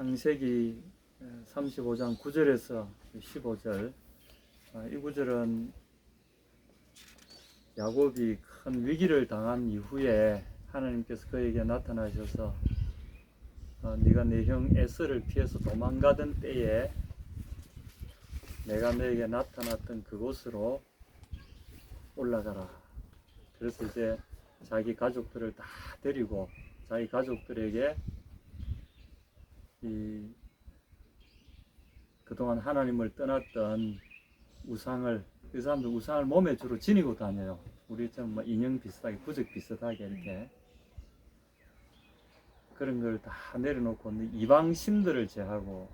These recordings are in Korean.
창세기 35장 9절에서 15절, 이 구절은 야곱이 큰 위기를 당한 이후에 하나님께서 그에게 나타나셔서 네가 내 형 에서를 피해서 도망가던 때에 내가 너에게 나타났던 그곳으로 올라가라. 그래서 이제 자기 가족들을 다 데리고 자기 가족들에게 그동안 하나님을 떠났던 우상을, 그 사람들 우상을 몸에 주로 지니고 다녀요. 우리처럼 뭐 인형 비슷하게, 부적 비슷하게 이렇게 그런 걸 다 내려놓고 이방 신들을 제하고,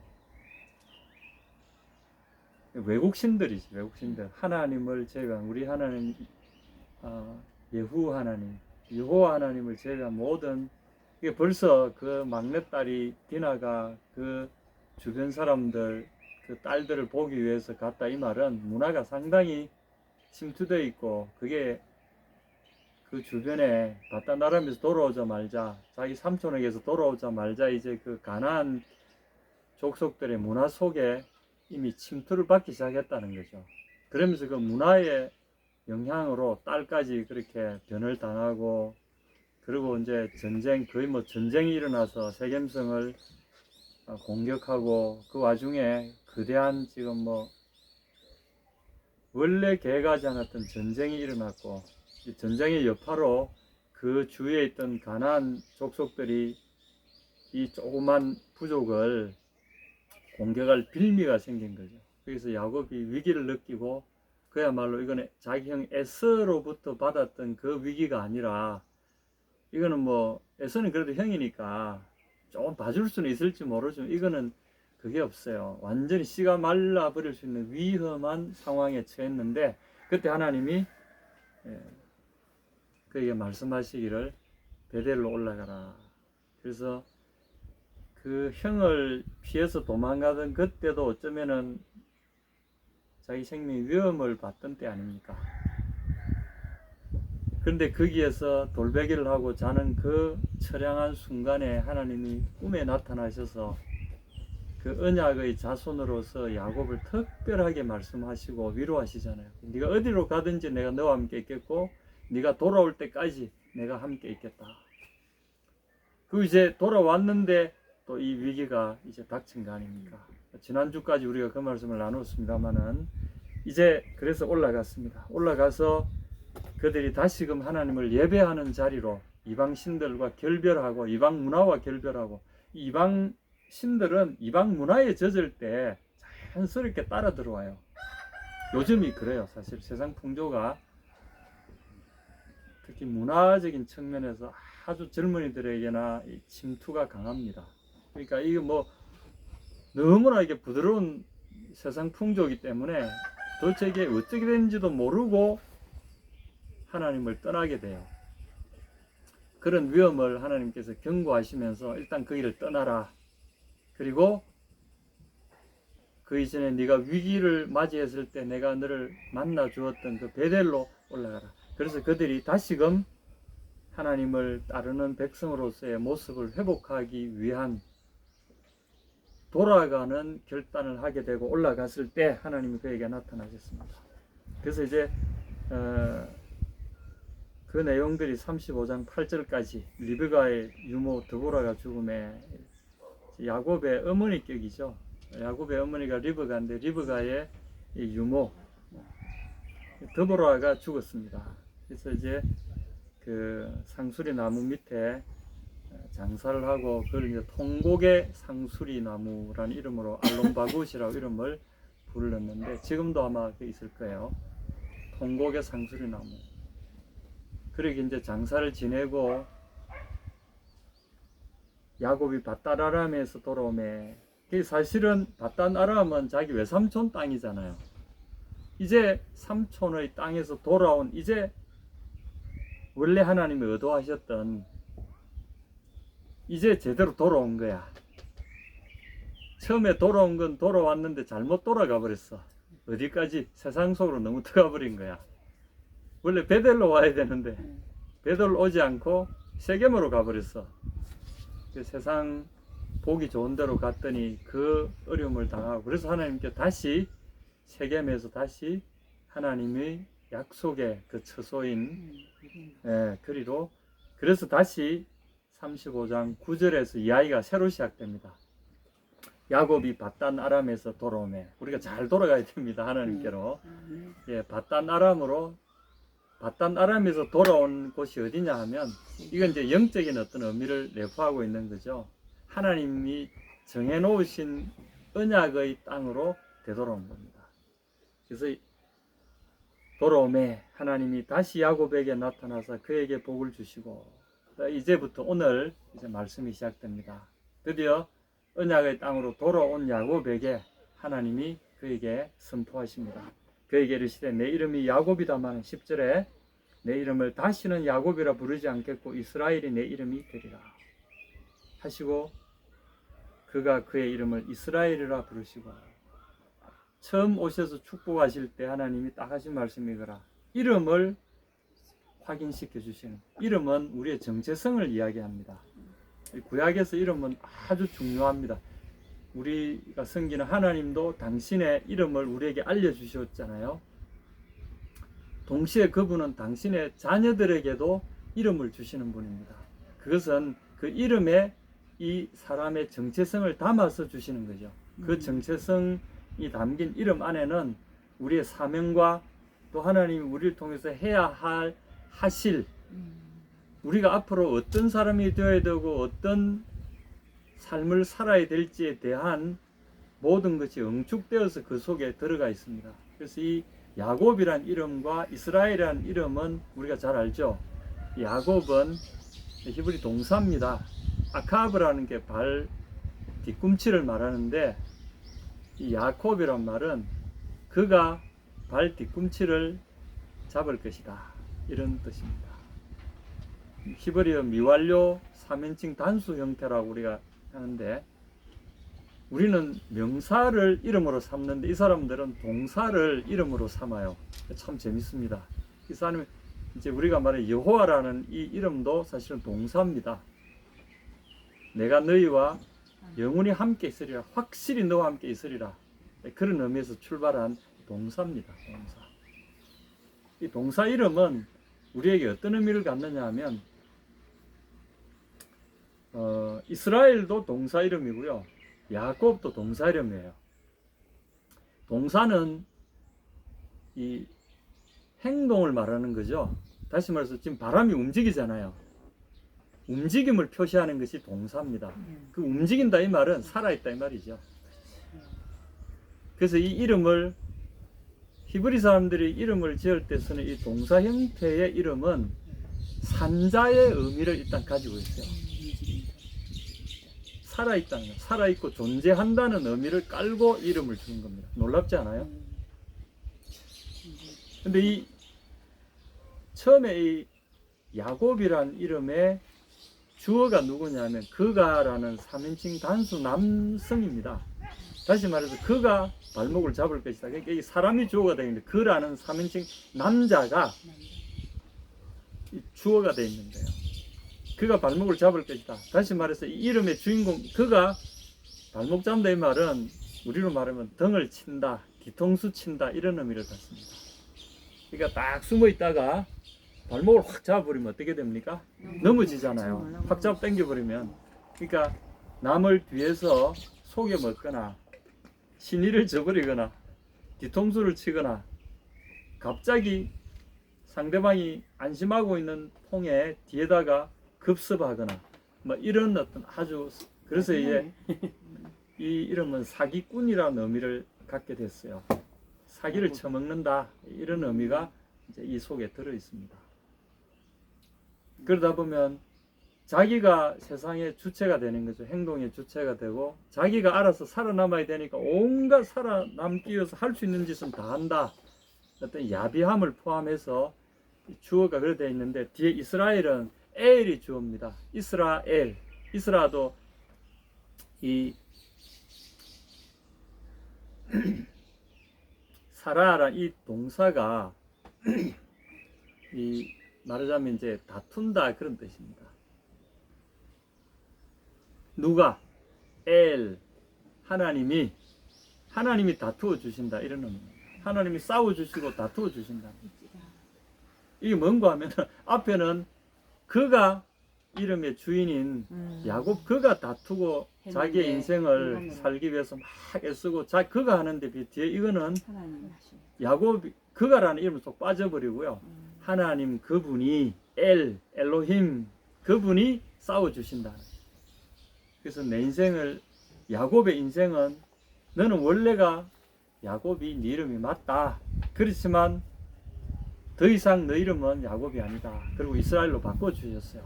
외국 신들이지, 외국 신들. 하나님을 제외한, 우리 하나님, 예후 하나님, 여호와 하나님을 제외한 모든, 이게 벌써 그 막내딸이 디나가 그 주변 사람들, 그 딸들을 보기 위해서 갔다, 이 말은 문화가 상당히 침투되어 있고, 그게 그 주변에 바단 아람에서 돌아오자마자, 자기 삼촌에게서 돌아오자마자 이제 그 가나안 족속들의 문화 속에 이미 침투를 받기 시작했다는 거죠. 그러면서 그 문화의 영향으로 딸까지 그렇게 변을 당하고, 그리고 이제 전쟁, 거의 뭐 전쟁이 일어나서 세겜성을 공격하고, 그 와중에 거대한 지금 뭐 원래 계획하지 않았던 전쟁이 일어났고, 이 전쟁의 여파로 그 주위에 있던 가나안 족속들이 이 조그만 부족을 공격할 빌미가 생긴 거죠. 그래서 야곱이 위기를 느끼고, 그야말로 이거는 자기 형 에서로부터 받았던 그 위기가 아니라, 이거는 뭐 에서는 그래도 형이니까 조금 봐줄 수는 있을지 모르지만, 이거는 그게 없어요. 완전히 씨가 말라버릴 수 있는 위험한 상황에 처했는데, 그때 하나님이 그에게 말씀하시기를 베델로 올라가라. 그래서 그 형을 피해서 도망가던 그때도 어쩌면은 자기 생명 위험을 받던 때 아닙니까? 그런데 거기에서 돌베개를 하고 자는 그 처량한 순간에 하나님이 꿈에 나타나셔서 그 언약의 자손으로서 야곱을 특별하게 말씀하시고 위로하시잖아요. 네가 어디로 가든지 내가 너와 함께 있겠고, 네가 돌아올 때까지 내가 함께 있겠다. 그 이제 돌아왔는데 또 이 위기가 이제 닥친 거 아닙니까? 지난주까지 우리가 그 말씀을 나눴습니다만은, 이제 그래서 올라갔습니다. 올라가서 그들이 다시금 하나님을 예배하는 자리로 이방 신들과 결별하고, 이방 문화와 결별하고, 이방 신들은 이방 문화에 젖을 때 자연스럽게 따라 들어와요. 요즘이 그래요. 사실 세상 풍조가 특히 문화적인 측면에서 아주 젊은이들에게나 침투가 강합니다. 그러니까 이게 뭐 너무나 이게 부드러운 세상 풍조이기 때문에 도대체 이게 어떻게 되는지도 모르고 하나님을 떠나게 돼요. 그런 위험을 하나님께서 경고하시면서 일단 그 일을 떠나라. 그리고 그 이전에 네가 위기를 맞이했을 때 내가 너를 만나 주었던 그 베델로 올라가라. 그래서 그들이 다시금 하나님을 따르는 백성으로서의 모습을 회복하기 위한 돌아가는 결단을 하게 되고, 올라갔을 때 하나님이 그에게 나타나셨습니다. 그래서 이제 그 내용들이 35장 8절까지 리브가의 유모 드보라가 죽음에, 야곱의 어머니격이죠. 야곱의 어머니가 리브가인데, 리브가의 유모 드보라가 죽었습니다. 그래서 이제 그 상수리 나무 밑에 장사를 하고, 그걸 이제 통곡의 상수리 나무라는 이름으로 알론바굿이라고 이름을 불렀는데, 지금도 아마 있을 거예요. 통곡의 상수리 나무. 그러게 이제 장사를 지내고 야곱이 바단 아람에서 돌아오매, 사실은 바단 아람은 자기 외삼촌 땅이잖아요. 이제 삼촌의 땅에서 돌아온, 이제 원래 하나님이 의도하셨던, 이제 제대로 돌아온 거야. 처음에 돌아온 건 돌아왔는데 잘못 돌아가 버렸어. 어디까지? 세상 속으로 너무 들어가 버린 거야. 원래 베델로 와야 되는데 베델로 오지 않고 세겜으로 가버렸어. 그 세상 보기 좋은 데로 갔더니 그 어려움을 당하고, 그래서 하나님께 다시 세겜에서 다시 하나님의 약속의 그 처소인 그리로, 그래서 다시 35장 9절에서 이야기가 새로 시작됩니다. 야곱이 밧단 아람에서 돌아오매, 우리가 잘 돌아가야 됩니다. 하나님께로. 밧단 아람에서 돌아온 곳이 어디냐 하면, 이건 이제 영적인 어떤 의미를 내포하고 있는 거죠. 하나님이 정해놓으신 언약의 땅으로 되돌아온 겁니다. 그래서 돌아오매 하나님이 다시 야곱에게 나타나서 그에게 복을 주시고, 이제부터 오늘 이제 말씀이 시작됩니다. 드디어 언약의 땅으로 돌아온 야곱에게 하나님이 그에게 선포하십니다. 그에게 이르시되 내 이름이 야곱이다마는 10절에 내 이름을 다시는 야곱이라 부르지 않겠고 이스라엘이 내 이름이 되리라 하시고, 그가 그의 이름을 이스라엘이라 부르시고, 처음 오셔서 축복하실 때 하나님이 딱 하신 말씀이 이거라. 이름을 확인시켜 주시는, 이름은 우리의 정체성을 이야기합니다. 구약에서 이름은 아주 중요합니다. 우리가 섬기는 하나님도 당신의 이름을 우리에게 알려주셨잖아요. 동시에 그분은 당신의 자녀들에게도 이름을 주시는 분입니다. 그것은 그 이름에 이 사람의 정체성을 담아서 주시는 거죠. 그 정체성이 담긴 이름 안에는 우리의 사명과 또 하나님이 우리를 통해서 해야 하실, 우리가 앞으로 어떤 사람이 되어야 되고 어떤 삶을 살아야 될지에 대한 모든 것이 응축되어서 그 속에 들어가 있습니다. 그래서 이 야곱이란 이름과 이스라엘이란 이름은 우리가 잘 알죠. 야곱은 히브리 동사입니다. 아카브라는 게 발 뒤꿈치를 말하는데, 이 야곱이란 말은 그가 발 뒤꿈치를 잡을 것이다, 이런 뜻입니다. 히브리어 미완료 3인칭 단수 형태라고 우리가 하는데, 우리는 명사를 이름으로 삼는데 이 사람들은 동사를 이름으로 삼아요. 참 재밌습니다. 이 사람이 이제 우리가 말하는 여호와라는 이 이름도 사실은 동사입니다. 내가 너희와 영원히 함께 있으리라, 확실히 너와 함께 있으리라, 그런 의미에서 출발한 동사입니다. 동사. 이 동사 이름은 우리에게 어떤 의미를 갖느냐 하면, 이스라엘도 동사 이름이고요, 야곱도 동사 이름이에요. 동사는 이 행동을 말하는 거죠. 다시 말해서 지금 바람이 움직이잖아요. 움직임을 표시하는 것이 동사입니다. 그 움직인다 이 말은 살아있다 이 말이죠. 그래서 이 이름을, 히브리 사람들이 이름을 지을 때 쓰는 이 동사 형태의 이름은 산자의 의미를 일단 가지고 있어요. 살아있다는 거, 살아있고 존재한다는 의미를 깔고 이름을 주는 겁니다. 놀랍지 않아요? 근데 이 처음에 이 야곱이란 이름의 주어가 누구냐면 그가라는 3인칭 단수 남성입니다. 다시 말해서 그가 발목을 잡을 것이다. 그러니까 이 사람이 주어가 되는데 그라는 3인칭 남자가 주어가 되어 있는 거예요. 그가 발목을 잡을 것이다. 다시 말해서 이 이름의 주인공 그가 발목 잡는다 이 말은 우리로 말하면 등을 친다, 뒤통수 친다, 이런 의미를 갖습니다. 그러니까 딱 숨어 있다가 발목을 확 잡아버리면 어떻게 됩니까? 넘어지잖아요. 확 잡아 당겨버리면. 그러니까 남을 뒤에서 속여 먹거나 신의를 저버리거나 뒤통수를 치거나 갑자기 상대방이 안심하고 있는 통에 뒤에다가 급습하거나 뭐 이런 어떤 아주, 그래서 이제 이 이름은 사기꾼이라는 의미를 갖게 됐어요. 사기를 쳐먹는다, 이런 의미가 이제 이 속에 들어 있습니다. 그러다 보면 자기가 세상의 주체가 되는 거죠. 행동의 주체가 되고 자기가 알아서 살아남아야 되니까 온갖 살아남기 위해서 할 수 있는 짓은 다 한다. 어떤 야비함을 포함해서 주어가 그래 되어 있는데, 뒤에 이스라엘은 엘이 주어입니다. 이스라엘, 이스라도 이 사라라 이 동사가 이 말하자면 이제 다툰다 그런 뜻입니다. 누가 엘, 하나님이 다투어 주신다 이런 의미입니다. 하나님이 싸워 주시고 다투어 주신다. 이게 뭔가 하면 앞에는 그가 이름의 주인인 야곱, 그가 다투고 자기의 인생을 살기 위해서 막 애쓰고 그가 하는데 뒤에 이거는 야곱, 그가라는 이름 속 빠져버리고요. 하나님 그분이 엘로힘 그분이 싸워주신다. 그래서 내 인생을, 야곱의 인생은 너는 원래가 야곱이 네 이름이 맞다. 그렇지만 더 이상 너 이름은 야곱이 아니다. 그리고 이스라엘로 바꿔주셨어요.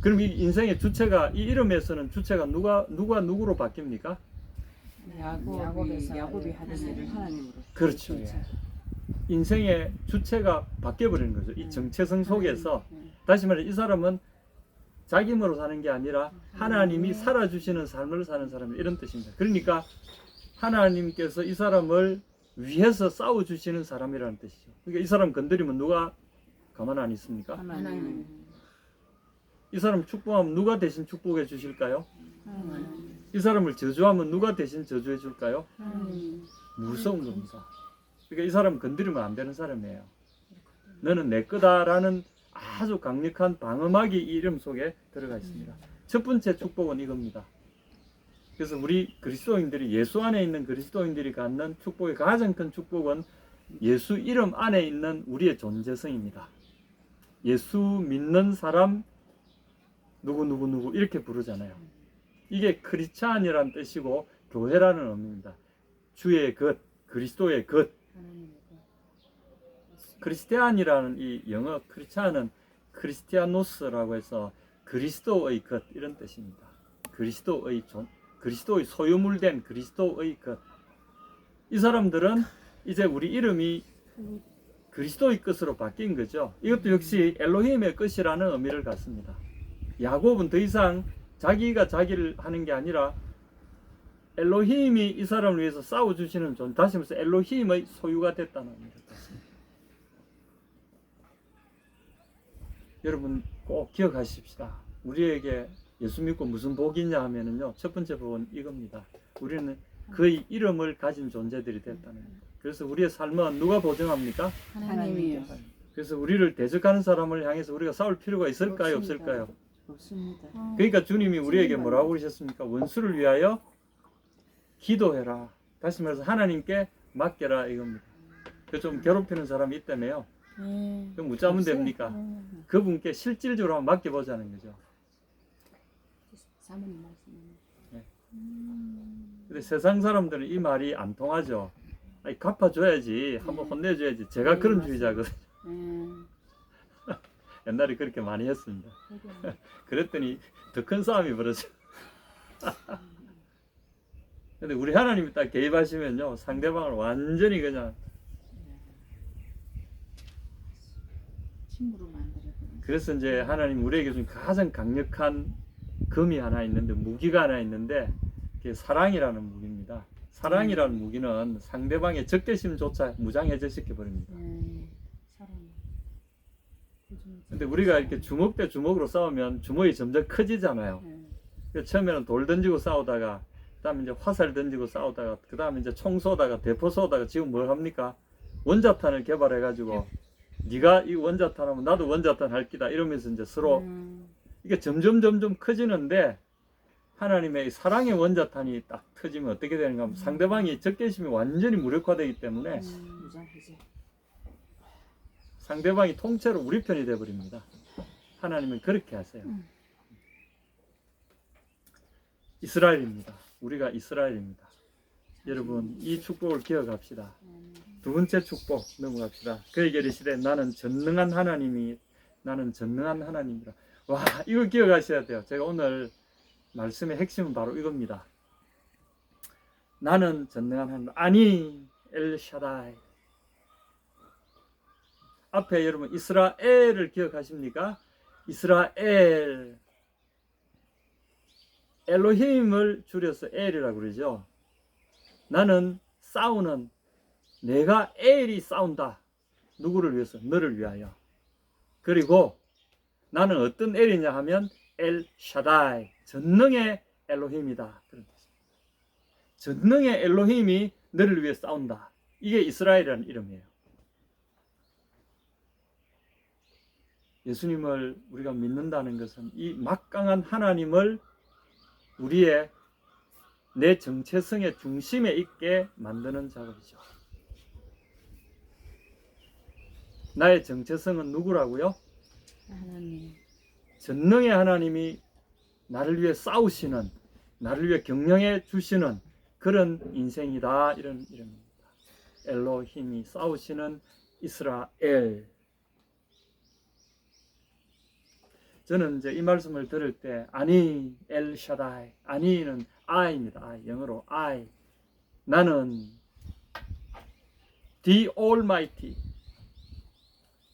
그럼 이 인생의 주체가, 이 이름에서는 주체가 누가 누구로 바뀝니까? 야곱이 하는 일을 하나님으로. 그렇죠. 예. 인생의 주체가 바뀌어버리는 거죠. 이 정체성 속에서. 다시 말해 이 사람은 자기 힘으로 사는 게 아니라 하나님이 살아주시는 삶을 사는 사람, 이런 뜻입니다. 그러니까 하나님께서 이 사람을 위해서 싸워주시는 사람이라는 뜻이죠. 그러니까 이 사람 건드리면 누가 가만 안 있습니까? 하나님. 이 사람 축복하면 누가 대신 축복해 주실까요? 이 사람을 저주하면 누가 대신 저주해 줄까요? 무서운 겁니다. 그러니까 이 사람 건드리면 안 되는 사람이에요. 너는 내 거다라는 아주 강력한 방어막이 이 이름 속에 들어가 있습니다. 첫 번째 축복은 이겁니다. 그래서 우리 그리스도인들이, 예수 안에 있는 그리스도인들이 갖는 축복의 가장 큰 축복은 예수 이름 안에 있는 우리의 존재성입니다. 예수 믿는 사람 누구 이렇게 부르잖아요. 이게 크리스찬이라는 뜻이고 교회라는 의미입니다. 주의 것, 그리스도의 것. 크리스티안이라는 이 영어 크리스찬은 크리스티아노스라고 해서 그리스도의 것 이런 뜻입니다. 그리스도의 소유물된 그리스도의 것. 이 사람들은 이제 우리 이름이 그리스도의 것으로 바뀐 거죠. 이것도 역시 엘로힘의 것이라는 의미를 갖습니다. 야곱은 더 이상 자기가 자기를 하는 게 아니라 엘로힘이 이 사람을 위해서 싸워주시는 존재, 다시 말해서 엘로힘의 소유가 됐다는 의미를 갖습니다. 여러분 꼭 기억하십시다. 우리에게 예수 믿고 무슨 복이 있냐 하면은요, 첫 번째 복은 이겁니다. 우리는 그의 이름을 가진 존재들이 됐다는 겁니다. 그래서 우리의 삶은 누가 보증합니까? 하나님이요. 그래서 우리를 대적하는 사람을 향해서 우리가 싸울 필요가 있을까요? 없을까요? 없습니다. 그러니까 주님이 우리에게 뭐라고 그러셨습니까? 원수를 위하여 기도해라. 다시 말해서 하나님께 맡겨라 이겁니다. 좀 괴롭히는 사람이 있다며요. 그럼 묻자면 됩니까? 그분께 실질적으로 한번 맡겨보자는 거죠. 사모님 말씀은. 근데 세상 사람들은 이 말이 안 통하죠. 아니, 갚아줘야지, 한번 혼내줘야지. 제가 그런 주의자거든요. 옛날에 그렇게 많이 했습니다. 그랬더니 더 큰 싸움이 벌어져. 근데 우리 하나님이 딱 개입하시면요, 상대방을 완전히 그냥 친구로 만들어버리는. 그래서 이제 하나님 우리에게 준 가장 강력한 검이 하나 있는데, 무기가 하나 있는데, 그게 사랑이라는 무기입니다. 사랑이라는 무기는 상대방의 적대심조차 무장해제시켜 버립니다. 사랑. 근데 우리가 이렇게 주먹 대 주먹으로 싸우면 주먹이 점점 커지잖아요. 그래서 처음에는 돌 던지고 싸우다가, 그다음에 이제 화살 던지고 싸우다가, 그다음에 이제 총 쏘다가, 대포 쏘다가, 지금 뭘 합니까? 원자탄을 개발해가지고 네가 이 원자탄 하면 나도 원자탄 할 기다 이러면서 이제 서로 이게 점점 커지는데, 하나님의 사랑의 원자탄이 딱 터지면 어떻게 되는가 하면 상대방이 적개심이 완전히 무력화되기 때문에 무장해제. 상대방이 통째로 우리 편이 되어버립니다. 하나님은 그렇게 하세요. 이스라엘입니다. 우리가 이스라엘입니다. 여러분 이 축복을 기억합시다. 두 번째 축복 넘어갑시다. 그에게 이르시되 나는 전능한 하나님이라. 와, 이거 기억하셔야 돼요. 제가 오늘 말씀의 핵심은 바로 이겁니다. 나는 전능한 하나님, 아니 엘샤다이. 앞에 여러분 이스라엘을 기억하십니까? 이스라엘, 엘로힘을 줄여서 엘이라고 그러죠. 나는 싸우는, 내가 엘이 싸운다. 누구를 위해서? 너를 위하여. 그리고 나는 어떤 엘이냐 하면 엘 샤다이, 전능의 엘로힘이다. 그런 뜻입니다. 전능의 엘로힘이 너를 위해 싸운다. 이게 이스라엘이라는 이름이에요. 예수님을 우리가 믿는다는 것은 이 막강한 하나님을 우리의 내 정체성의 중심에 있게 만드는 작업이죠. 나의 정체성은 누구라고요? 하나님. 전능의 하나님이 나를 위해 싸우시는, 나를 위해 경영해 주시는 그런 인생이다. 이런 이름입니다. 엘로힘이 싸우시는 이스라엘. 저는 이제 이 말씀을 들을 때 아니 엘샤다이, 아니는 I입니다. I, 영어로 I. 나는 The Almighty,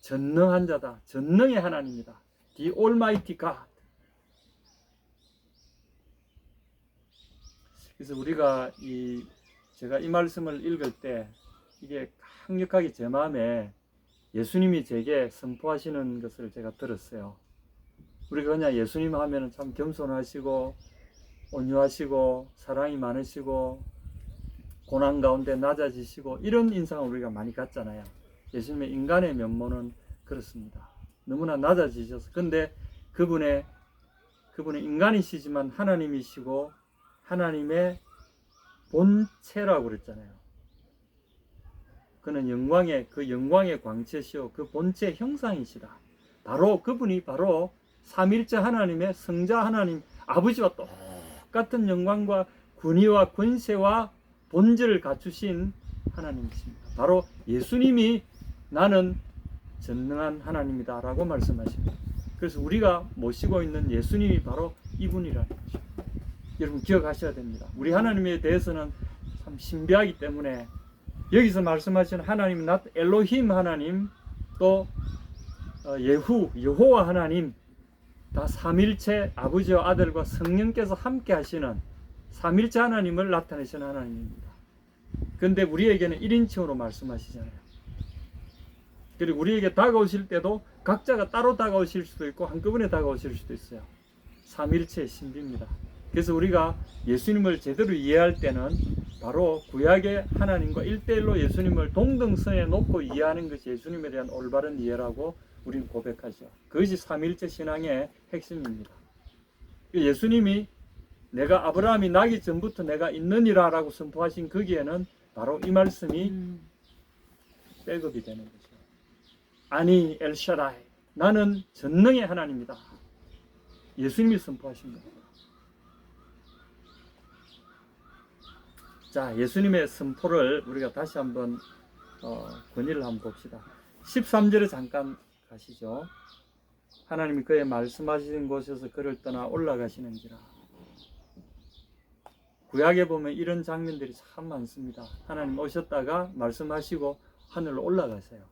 전능한 자다. 전능의 하나님이다. The Almighty God. 그래서 우리가 제가 이 말씀을 읽을 때 이게 강력하게 제 마음에 예수님이 제게 선포하시는 것을 제가 들었어요. 우리가 그냥 예수님 하면 참 겸손하시고 온유하시고 사랑이 많으시고 고난 가운데 낮아지시고 이런 인상을 우리가 많이 갖잖아요. 예수님의 인간의 면모는 그렇습니다. 너무나 낮아지셔서. 근데 그분은 인간이시지만 하나님이시고 하나님의 본체라고 그랬잖아요. 그는 영광의 광채시요 그 본체 형상이시다. 바로 그분이 바로 삼일째 하나님의 성자 하나님 아버지와 똑같은 영광과 군의와 권세와 본질을 갖추신 하나님이십니다. 바로 예수님이 나는 전능한 하나님이다 라고 말씀하십니다. 그래서 우리가 모시고 있는 예수님이 바로 이분이라는 거죠. 여러분 기억하셔야 됩니다. 우리 하나님에 대해서는 참 신비하기 때문에 여기서 말씀하시는 하나님은 엘로힘 하나님, 또 여호와 하나님, 다 삼일체 아버지와 아들과 성령께서 함께 하시는 삼일체 하나님을 나타내시는 하나님입니다. 그런데 우리에게는 1인칭으로 말씀하시잖아요. 그리고 우리에게 다가오실 때도 각자가 따로 다가오실 수도 있고 한꺼번에 다가오실 수도 있어요. 삼일체의 신비입니다. 그래서 우리가 예수님을 제대로 이해할 때는 바로 구약의 하나님과 1대1로 예수님을 동등선에 놓고 이해하는 것이 예수님에 대한 올바른 이해라고 우리는 고백하죠. 그것이 삼일체 신앙의 핵심입니다. 예수님이 내가 아브라함이 나기 전부터 내가 있느니라 라고 선포하신 거기에는 바로 이 말씀이 백업이 되는 거죠. 아니 엘샤다이, 나는 전능의 하나님이다. 예수님이 선포하신 겁니다. 자, 예수님의 선포를 우리가 다시 한번 권위를 한번 봅시다. 13절에 잠깐 가시죠. 하나님이 그의 말씀하신 곳에서 그를 떠나 올라가시는지라. 구약에 보면 이런 장면들이 참 많습니다. 하나님 오셨다가 말씀하시고 하늘로 올라가세요.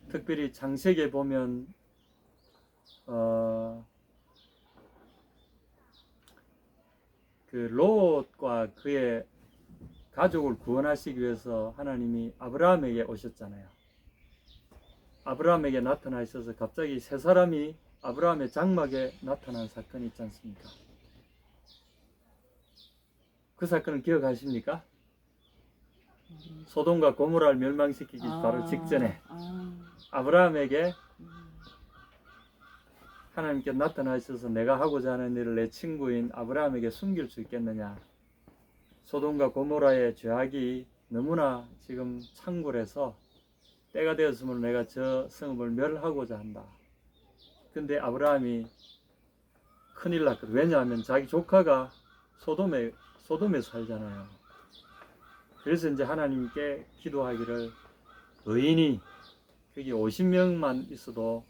특별히 창세기에 보면 그 롯과 그의 가족을 구원하시기 위해서 하나님이 아브라함에게 오셨잖아요. 아브라함에게 나타나 있어서 갑자기 세 사람이 아브라함의 장막에 나타난 사건이 있지 않습니까? 그 사건을 기억하십니까? 소돔과 고모라를 멸망시키기 바로 직전에 아브라함에게 하나님께 나타나 있어서 내가 하고자 하는 일을 내 친구인 아브라함에게 숨길 수 있겠느냐. 소돔과 고모라의 죄악이 너무나 지금 창궐해서 때가 되었으므로 내가 저 성읍을 멸하고자 한다. 근데 아브라함이 큰일 났거든. 왜냐하면 자기 조카가 소돔에 살잖아요. 그래서 이제 하나님께 기도하기를 의인이 거기 50명만 있어도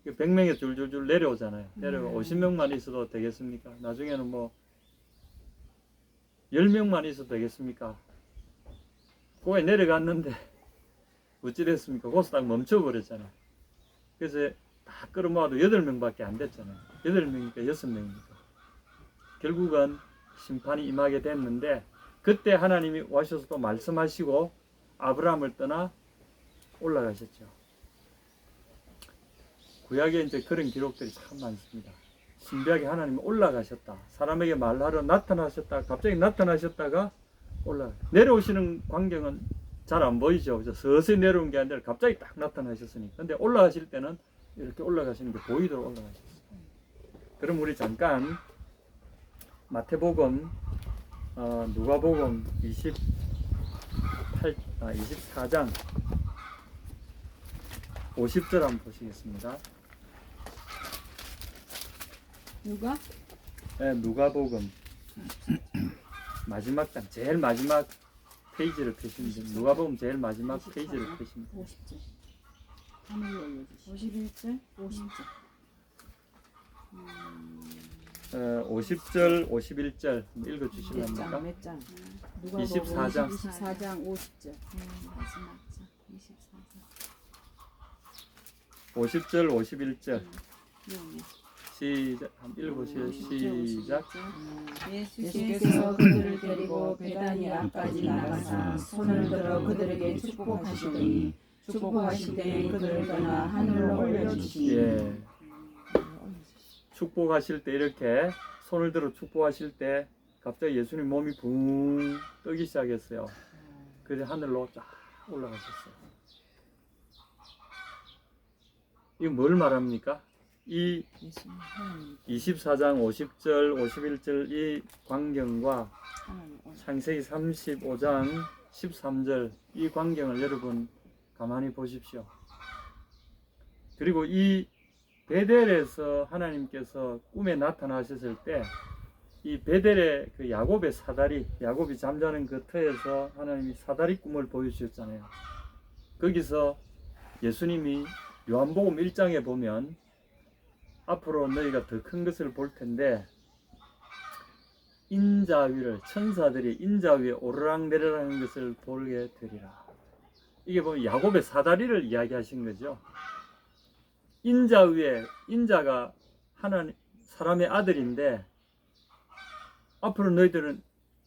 100명이 줄줄줄 내려오잖아요. 내려가 50명만 있어도 되겠습니까? 나중에는 뭐 10명만 있어도 되겠습니까? 거기에 내려갔는데 어찌 됐습니까? 거기서 딱 멈춰버렸잖아요. 그래서 다 끌어모아도 8명밖에 안 됐잖아요. 8명이니까 6명이니까. 결국은 심판이 임하게 됐는데 그때 하나님이 와셔서 또 말씀하시고 아브라함을 떠나 올라가셨죠. 구약에 이제 그런 기록들이 참 많습니다. 신비하게 하나님이 올라가셨다. 사람에게 말하러 나타나셨다. 갑자기 나타나셨다가 내려오시는 광경은 잘 안 보이죠. 그죠? 서서히 내려온 게 아니라 갑자기 딱 나타나셨으니. 근데 올라가실 때는 이렇게 올라가시는 게 보이도록 올라가셨어요. 그럼 우리 잠깐 마태복음, 누가복음 24장 50절 한번 보시겠습니다. 누가? 네, 누가복음 마지막 장, 제일 마지막 페이지를 펴시면 됩니다. 누가복음 제일 마지막 페이지를 펴시면 됩니다. 50절. 하늘로 올려주시오. 51절, 50절. 50절, 51절 읽어주실랍니까? 몇 장? 24장. 24장 50절. 마지막 장 24장. 50절, 51절 네. 시작, 한번 읽어보세요. 시작. 예수께서 그들을 데리고 베다니 앞까지 나가사 손을 들어 그들에게 축복하시더니 축복하실 때 그들을 떠나 하늘로 올려주시니. 예. 축복하실 때 이렇게 손을 들어 축복하실 때 갑자기 예수님 몸이 붕 뜨기 시작했어요. 그래서 하늘로 쫙 올라가셨어요. 이거 뭘 말합니까? 이 24장 50절 51절 이 광경과 창세기 35장 13절 이 광경을 여러분 가만히 보십시오. 그리고 이 베델에서 하나님께서 꿈에 나타나셨을 때 이 베델의 그 야곱의 사다리, 야곱이 잠자는 그 터에서 하나님이 사다리 꿈을 보여주셨잖아요. 거기서 예수님이 요한복음 1장에 보면 앞으로 너희가 더 큰 것을 볼 텐데 인자 위를, 천사들이 인자 위에 오르락내리락하는 것을 보게 되리라. 이게 보면 야곱의 사다리를 이야기하신 거죠. 인자 위에, 인자가 하나님 사람의 아들인데 앞으로 너희들은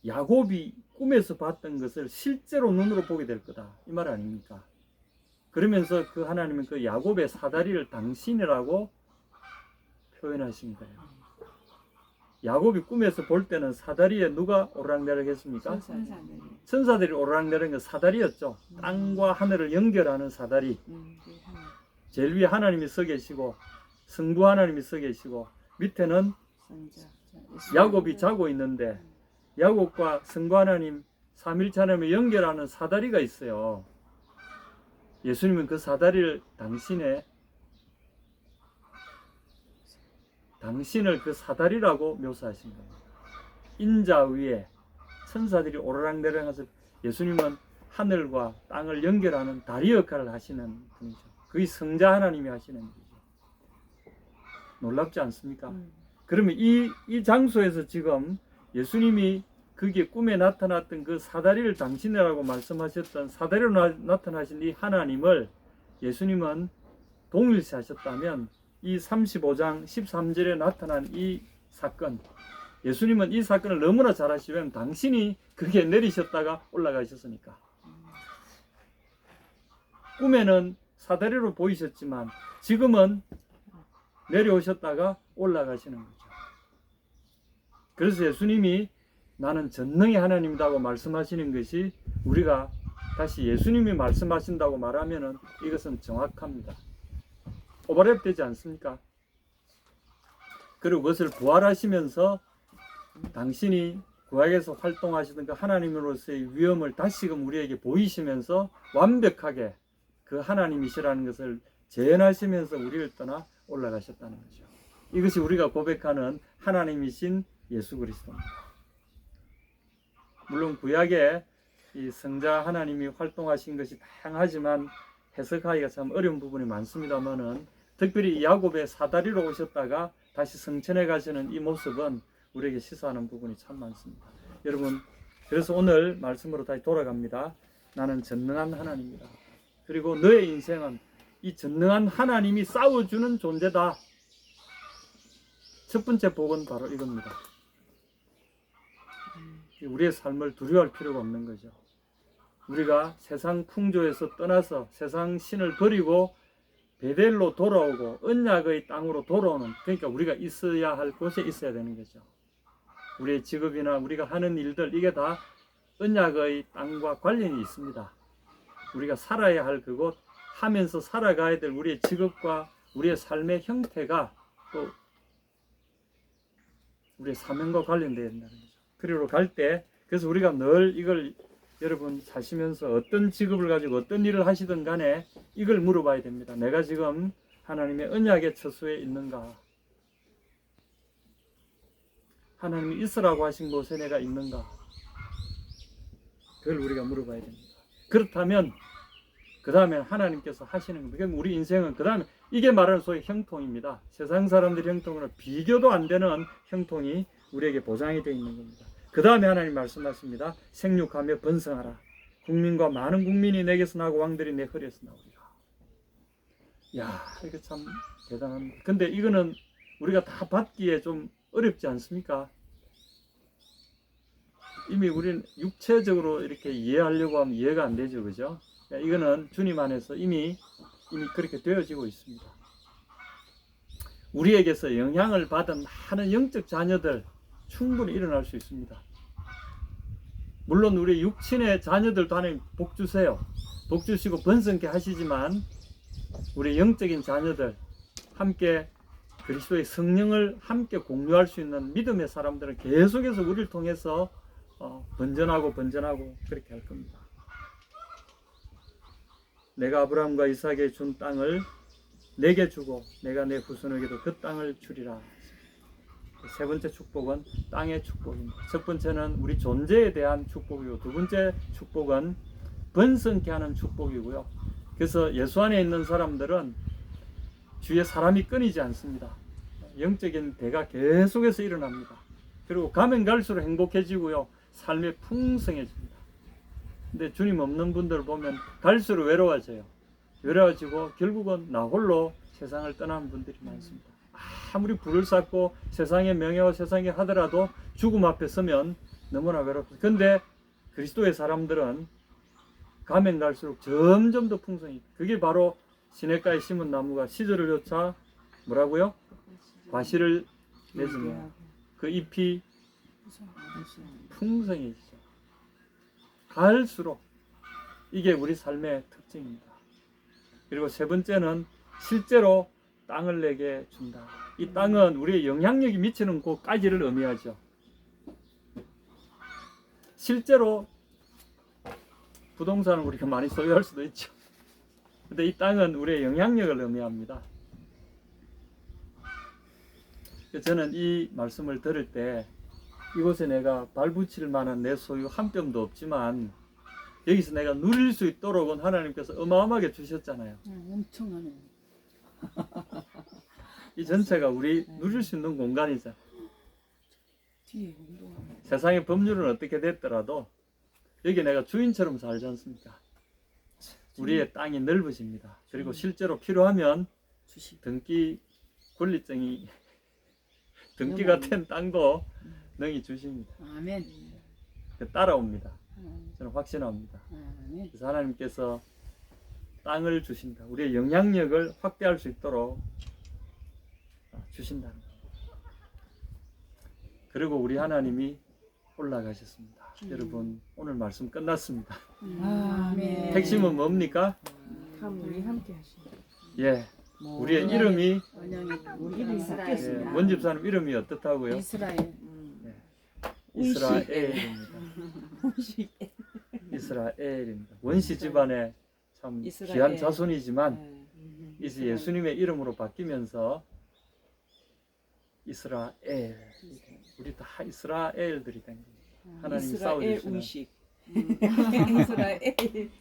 야곱이 꿈에서 봤던 것을 실제로 눈으로 보게 될 거다, 이 말 아닙니까? 그러면서 그 하나님은 그 야곱의 사다리를 당신이라고 표현하신 거예요. 야곱이 꿈에서 볼 때는 사다리에 누가 오르락내리락 했습니까? 천사들이 오르락내리락한 건 사다리였죠. 땅과 하늘을 연결하는 사다리. 제일 위에 하나님이 서 계시고 성부 하나님이 서 계시고 밑에는 야곱이 자고 있는데 야곱과 성부 하나님 삼일체 하나님을 연결하는 사다리가 있어요. 예수님은 그 사다리를 당신을 그 사다리라고 묘사하신 겁니다. 인자 위에 천사들이 오르락내리락해서 예수님은 하늘과 땅을 연결하는 다리 역할을 하시는 분이죠. 그게 성자 하나님이 하시는 일이죠. 놀랍지 않습니까? 그러면 이 장소에서 지금 예수님이 그게 꿈에 나타났던 그 사다리를 당신이라고 말씀하셨던 사다리로 나타나신 이 하나님을 예수님은 동일시하셨다면 이 35장 13절에 나타난 이 사건, 예수님은 이 사건을 너무나 잘 아시면 당신이 그게 내리셨다가 올라가셨으니까. 꿈에는 사다리로 보이셨지만 지금은 내려오셨다가 올라가시는 거죠. 그래서 예수님이 나는 전능의 하나님이라고 말씀하시는 것이 우리가 다시 예수님이 말씀하신다고 말하면은 이것은 정확합니다. 오버랩 되지 않습니까? 그리고 그것을 부활하시면서 당신이 구약에서 활동하시던 그 하나님으로서의 위엄을 다시금 우리에게 보이시면서 완벽하게 그 하나님이시라는 것을 재현하시면서 우리를 떠나 올라가셨다는 거죠. 이것이 우리가 고백하는 하나님이신 예수 그리스도입니다. 물론 구약에 이 성자 하나님이 활동하신 것이 다양하지만 해석하기가 참 어려운 부분이 많습니다만은 특별히 야곱의 사다리로 오셨다가 다시 성천에 가시는 이 모습은 우리에게 시사하는 부분이 참 많습니다. 여러분, 그래서 오늘 말씀으로 다시 돌아갑니다. 나는 전능한 하나님이다. 그리고 너의 인생은 이 전능한 하나님이 싸워주는 존재다. 첫 번째 복은 바로 이겁니다. 우리의 삶을 두려워할 필요가 없는 거죠. 우리가 세상 풍조에서 떠나서 세상 신을 버리고 베델로 돌아오고 언약의 땅으로 돌아오는, 그러니까 우리가 있어야 할 곳에 있어야 되는 거죠. 우리의 직업이나 우리가 하는 일들, 이게 다 언약의 땅과 관련이 있습니다. 우리가 살아야 할 그곳, 하면서 살아가야 될 우리의 직업과 우리의 삶의 형태가 또 우리의 사명과 관련되어 있다는 거죠. 그리로 갈 때, 그래서 우리가 늘 이걸, 여러분 사시면서 어떤 직업을 가지고 어떤 일을 하시든 간에 이걸 물어봐야 됩니다. 내가 지금 하나님의 언약의 처소에 있는가? 하나님이 있으라고 하신 곳에 내가 있는가? 그걸 우리가 물어봐야 됩니다. 그렇다면 그 다음에 하나님께서 하시는 겁니다. 그럼 우리 인생은 그 다음에, 이게 말하는 소위 형통입니다. 세상 사람들의 형통은 비교도 안 되는 형통이 우리에게 보장이 되어 있는 겁니다. 그 다음에 하나님 말씀하십니다. 생육하며 번성하라. 국민과 많은 국민이 내게서 나고 왕들이 내 허리에서 나오리라. 야, 이거 참 대단합니다. 근데 이거는 우리가 다 받기에 좀 어렵지 않습니까? 이미 우리는 육체적으로 이렇게 이해하려고 하면 이해가 안 되죠, 그죠? 이거는 주님 안에서 이미 그렇게 되어지고 있습니다. 우리에게서 영향을 받은 많은 영적 자녀들 충분히 일어날 수 있습니다. 물론 우리 육신의 자녀들도 하나님 복 주세요. 복 주시고 번성케 하시지만 우리 영적인 자녀들, 함께 그리스도의 성령을 함께 공유할 수 있는 믿음의 사람들은 계속해서 우리를 통해서 번전하고 그렇게 할 겁니다. 내가 아브라함과 이삭에게 준 땅을 내게 주고 내가 내 후손에게도 그 땅을 주리라. 세 번째 축복은 땅의 축복입니다. 첫 번째는 우리 존재에 대한 축복이고, 두 번째 축복은 번성케 하는 축복이고요. 그래서 예수 안에 있는 사람들은 주위에 사람이 끊이지 않습니다. 영적인 대가 계속해서 일어납니다. 그리고 가면 갈수록 행복해지고요. 삶이 풍성해집니다. 근데 주님 없는 분들 보면 갈수록 외로워져요. 외로워지고 결국은 나 홀로 세상을 떠나는 분들이 많습니다. 아무리 불을 쌓고 세상의 명예와 세상에 하더라도 죽음 앞에 서면 너무나 외롭습니다. 근데 그리스도의 사람들은 가면 갈수록 점점 더 풍성해집니다. 그게 바로 시냇가에 심은 나무가 시절을 쫓아 뭐라고요? 과실을 맺으며 그 잎이 풍성해지죠. 갈수록 이게 우리 삶의 특징입니다. 그리고 세 번째는 실제로 땅을 내게 준다. 이 땅은 우리의 영향력이 미치는 곳까지를 의미하죠. 실제로 부동산을 우리가 많이 소유할 수도 있죠. 근데 이 땅은 우리의 영향력을 의미합니다. 저는 이 말씀을 들을 때 이곳에 내가 발붙일 만한 내 소유 한 뼘도 없지만 여기서 내가 누릴 수 있도록은 하나님께서 어마어마하게 주셨잖아요. 엄청나네. 이 전체가 우리 누릴 수 있는 공간이죠. 세상의 법률은 어떻게 됐더라도 여기 내가 주인처럼 살지 않습니까? 우리의 땅이 넓어집니다. 그리고 실제로 필요하면 등기 권리증이 등기 같은 땅도 능히 주십니다. 아멘. 따라옵니다. 저는 확신합니다. 아멘. 그래서 하나님께서 땅을 주신다. 우리의 영향력을 확대할 수 있도록 주신다는 겁니다. 그리고 우리 하나님이 올라가셨습니다. 여러분 오늘 말씀 끝났습니다. 아멘. 핵심은 뭡니까? 우리 함께 하시네. 예, 우리의 이름이 우리 이름이 바뀌었습니다. 원집사님 이름이 어떻다고요? 이스라엘. 이스라엘입니다. 이스라엘입니다. 원시 집안의 참 이스라엘. 귀한 자손이지만 이제 예수님의 이름으로 바뀌면서 이스라엘, 우리 다 이스라엘들이 된 겁니다. 하나님이 이스라엘 싸워주시는 의식. 이스라엘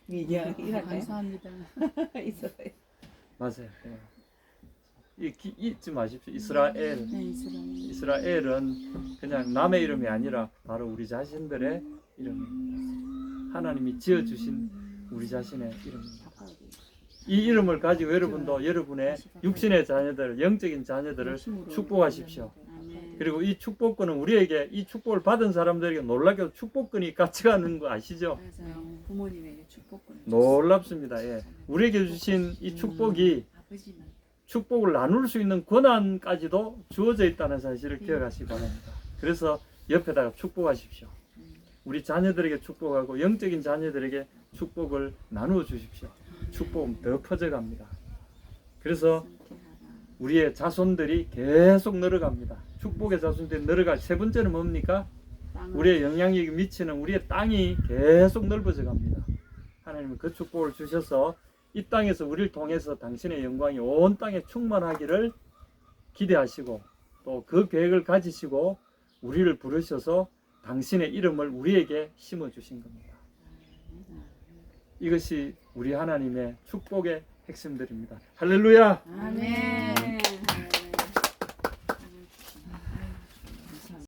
미녀 이랄까요? 감사합니다. 이스라엘. 맞아요. 예. 잊지 마십시오. 이스라엘. 네, 이스라엘. 이스라엘은 그냥 남의 이름이 아니라 바로 우리 자신들의 이름입니다. 하나님이 지어주신 우리 자신의 이름입니다. 이 이름을 가지고 여러분도 여러분의 육신의 자녀들, 영적인 자녀들을 축복하십시오. 그리고 이 축복권은 우리에게, 이 축복을 받은 사람들에게 놀랍게도 축복권이 같이 가는 거 아시죠? 맞아요. 부모님에게 축복을 놀랍습니다. 예. 우리에게 주신 이 축복이 아버지는 축복을 나눌 수 있는 권한까지도 주어져 있다는 사실을 기억하시기 바랍니다. 그래서 옆에다가 축복하십시오. 우리 자녀들에게 축복하고 영적인 자녀들에게 축복을 나누어 주십시오. 축복은 더 커져갑니다. 그래서 우리의 자손들이 계속 늘어갑니다. 축복의 자손들이 늘어갈 세 번째는 뭡니까? 우리의 영향력이 미치는 우리의 땅이 계속 넓어져 갑니다. 하나님은 그 축복을 주셔서 이 땅에서 우리를 통해서 당신의 영광이 온 땅에 충만하기를 기대하시고 또 그 계획을 가지시고 우리를 부르셔서 당신의 이름을 우리에게 심어주신 겁니다. 이것이 우리 하나님의 축복의 핵심들입니다. 할렐루야! 아멘.